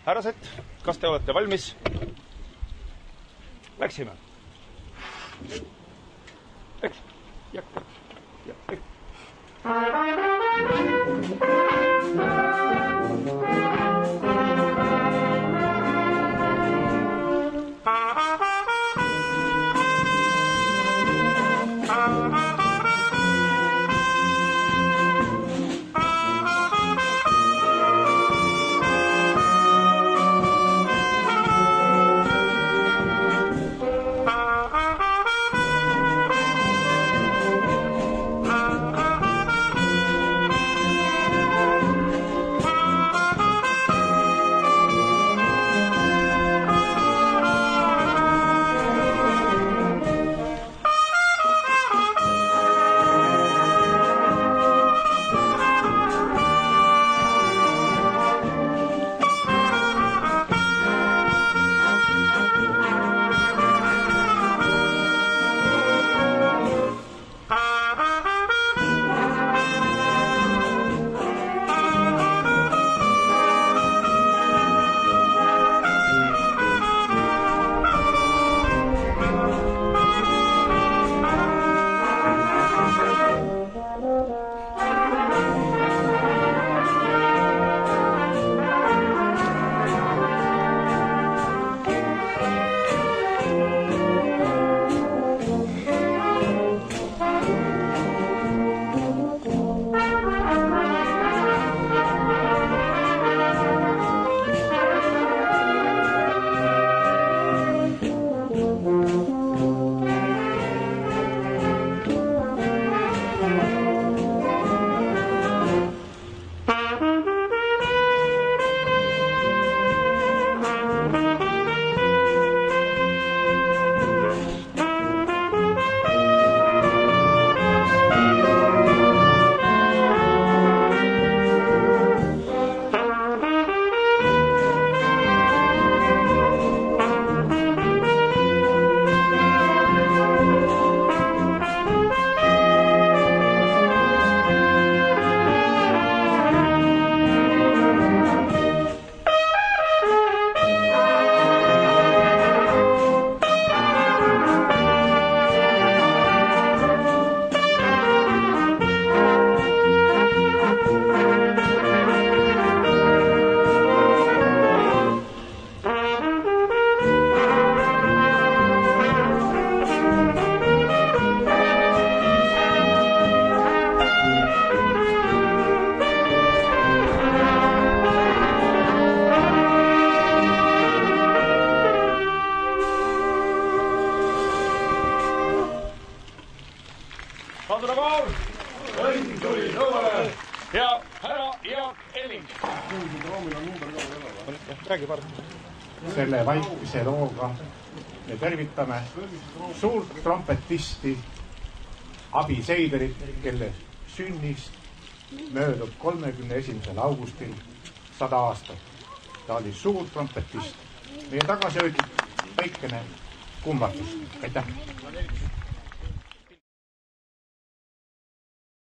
härrased, kas te olete valmis? Läksime. Läks. Padravaar! Õnn tuli nõuale! Ja härra Jaak Elling! Räägi paar. Selle vaikse looga me tervitame suurt trompetisti Abi Seiderit, kelle sünnist möödub 31. augustil 100 aastat. Ta oli suur trompetist. Meie tagasihoidlik väikene kummatus. Aitäh!